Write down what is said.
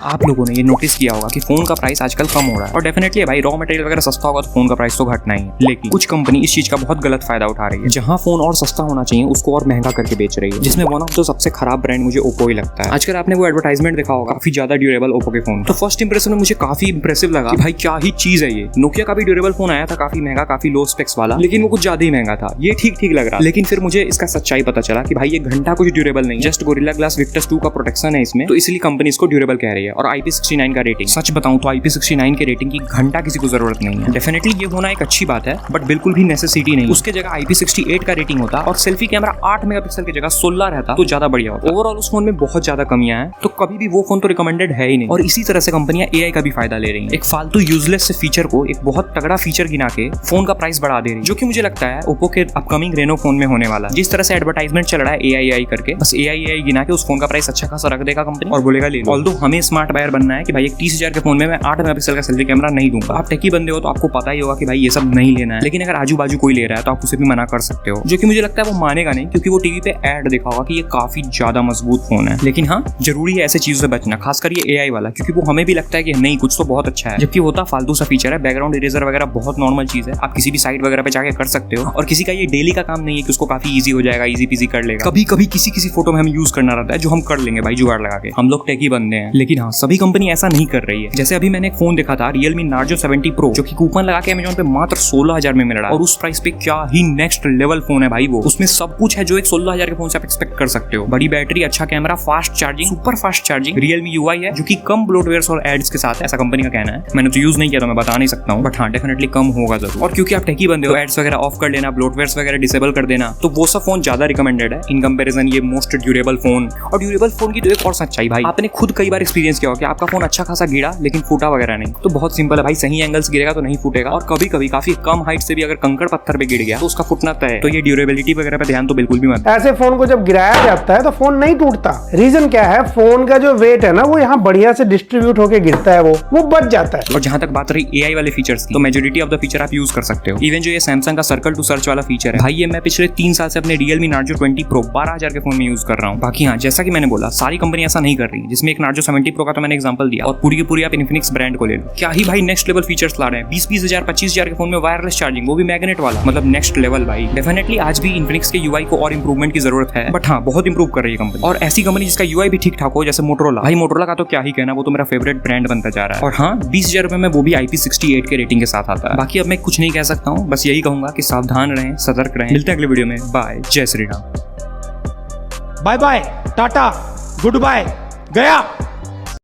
आप लोगों ने ये नोटिस किया होगा कि फोन का प्राइस आजकल कम हो रहा है और डेफिनेटली भाई रॉ मटेरियल वगैरह सस्ता होगा तो फोन का प्राइस तो घटना ही है। लेकिन कुछ कंपनी इस चीज का बहुत गलत फायदा उठा रही है, जहां फोन और सस्ता होना चाहिए उसको और महंगा करके बेच रही है, जिसमें वन ऑफ द सबसे खराब ब्रांड मुझे ओप्पो ही लगता है। आजकल आपने वो एडवर्टाइजमेंट देखा होगा, काफी ज्यादा ड्यूरेबल ओप्पो के फोन। तो फर्स्ट इंप्रेशन में मुझे काफी इंप्रेसिव लगा, भाई क्या ही चीज है ये। नोकिया का भी ड्यूरेबल फोन आया था, काफी महंगा, काफी लो स्पेक्स वाला, लेकिन वो कुछ ज्यादा ही महंगा था। ये ठीक ठीक लग रहा, लेकिन फिर मुझे इसका सच्चाई पता चला कि भाई ये घंटा कुछ ड्यूरेबल नहीं, जस्ट गोरिल्ला ग्लास विक्टस 2 का प्रोटेक्शन है इसमें, तो इसलिए कंपनी इसको ड्यूरेबल कह रही है। और IP69 का रेटिंग, सच बताऊं तो IP69 के रेटिंग की घंटा किसी को जरूरत नहीं है। डेफिनेटली ये होना एक अच्छी बात है, बट बिल्कुल भी नेसेसिटी नहीं। उसके जगह IP68 का रेटिंग होता और सेल्फी कैमरा 8 मेगापिक्सल की जगह 16 रहता तो ज्यादा बढ़िया होता। ओवरऑल उस फोन में बहुत ज्यादा कमियां हैं, तो कभी भी वो फोन तो रिकमेंडेड है ही नहीं। और इसी तरह से कंपनियां AI का भी फायदा ले रही हैं, एक फालतू यूजलेस से फीचर को एक बहुत तगड़ा फीचर गिना के फोन का प्राइस बढ़ा दे रही है, जो कि मुझे लगता है ओप्पो के अपकमिंग रेनो फोन में होने वाला है। जिस तरह से एडवर्टाइजमेंट चल रहा है AI करके, बस AI गिना के उस फोन का प्राइस अच्छा खासा रख देगा कंपनी और बोलेगा ले लो। ऑल्दो हमें स्मार्ट बायर बनना है कि भाई एक 30,000 के फोन में मैं 8 मेगापिक्सल का सेल्फी कैमरा नहीं दूंगा। आप टेकी बंदे हो तो आपको पता ही होगा कि भाई ये सब नहीं लेना है, लेकिन अगर आजू बाजू कोई ले रहा है तो आप उसे भी मना कर सकते हो, जो कि मुझे लगता है वो मानेगा नहीं, क्योंकि वो टीवी पे ऐड देखा होगा कि ये काफी ज्यादा मजबूत फोन है। लेकिन हाँ, जरूरी है ऐसे चीजों से बचना, खासकर ये AI वाला, क्योंकि वो हमें भी लगता है कि नहीं कुछ तो बहुत अच्छा है, जबकि होता फालतू सा फीचर है। बैकग्राउंड इरेजर वगैरह बहुत नॉर्मल चीज है, आप किसी भी साइट वगैरह पे जाके कर सकते हो, और किसी का ये डेली का काम नहीं है कि उसको काफी ईजी हो जाएगा, ईजी पीजी कर लेगा। कभी कभी किसी फोटो में हम यूज करना रहता है, जो हम कर लेंगे भाई जुगाड़ लगा के, हम लोग टेकी बंदे हैं। लेकिन हाँ, सभी कंपनी ऐसा नहीं कर रही है। जैसे अभी मैंने एक फोन देखा था Realme Narzo 70 Pro, जो कि कूपन लगा के Amazon पे मात्र 16,000 में मिल रहा है, और उस प्राइस पे क्या ही नेक्स्ट लेवल फोन है भाई वो। उसमें सब कुछ है जो एक 16,000 के फोन से आप एक्सपेक्ट कर सकते हो। बड़ी बैटरी, अच्छा camera, fast charging, super fast charging, Realme UI है जो कि कम ब्लोटवेयर्स और एड्स के साथ, ऐसा कंपनी का कहना है। मैंने तो यूज नहीं किया तो मैं बता नहीं सकता हूँ, बट हाँ डेफिनेटली कम होगा जरूर। और क्योंकि आप टेकी बंदे हो, एड्स वगैरह ऑफ कर लेना, ब्लोटवेयर्स वगैरह डिसेबल कर देना, तो वो सब फोन ज्यादा रिकमेंडेड है इन कंपेरिजन ये मोस्ट ड्यूरेबल फोन। और ड्यूरेबल फोन की तो एक और सच्चाई भाई, आपने खुद कई बार एक्सपीरियंस किया होगा कि आपका फोन अच्छा खासा गिरा लेकिन फूटा वगैरह नहीं। तो बहुत सिंपल है भाई, सही एंगल से गिरेगा तो नहीं फूटेगा, और कभी कभी काफी कम हाइट से भी अगर कंकड़ पत्थर पे गिर गया तो उसका फुटना तय है। तो ये ड्यूरेबिलिटी वगैरह पे ध्यान तो बिल्कुल भी मत। ऐसे फोन को जब गिराया जाता है तो फोन नहीं टूटता। रीजन क्या है, फोन का जो वेट है ना वो यहाँ बढ़िया से डिस्ट्रीब्यूट होकर गिरता है, वो बच जाता है। और जहां तक बात रही AI वाले फीचर्स की, तो मेजॉरिटी ऑफ द फीचर आप यूज कर सकते हो। इवन जो ये सैमसंग का सर्कल टू सर्च वाला फीचर है भाई, ये मैं पिछले 3 साल से अपने Realme Narzo 20 Pro 12,000 के फोन में यूज कर रहा हूँ। बाकी हाँ, जैसा कि मैंने बोला, सारी कंपनी ऐसा नहीं कर रही, जिसमें एक Narzo 70 Pro का तो मैंने एग्जांपल दिया, और पूरी की पूरी आप Infinix ब्रांड को ले लो, क्या ही भाई नेक्स्ट लेवल फीचर्स ला रहे हैं। 20,000 25,000 के फोन में वायरलेस चार्जिंग, वो भी मैग्नेट वाला, मतलब नेक्स्ट लेवल भाई। डेफिनेटली आज भी Infinix के UI को और इंप्रूवमेंट की जरूरत है, बट हाँ बहुत इंप्रूव कर रही है कंपनी। और ऐसी कंपनी जिसका UI भी ठीक ठाक हो, जैसे मोटोरोला। भाई मोटोरोला का तो क्या ही कहना, वो तो मेरा फेवरेट ब्रांड बनता जा रहा है। और हाँ, 20,000 रुपए में वो भी IP68 के रेटिंग के साथ आता है। बाकी अब मैं कुछ नहीं कह सकता हूँ, बस यही कहूंगा कि सावधान रहें, सतर्क रहें। मिलते हैं अगले वीडियो में। बाय, जय Shri Ram. Bye bye, tata, good bye, गया।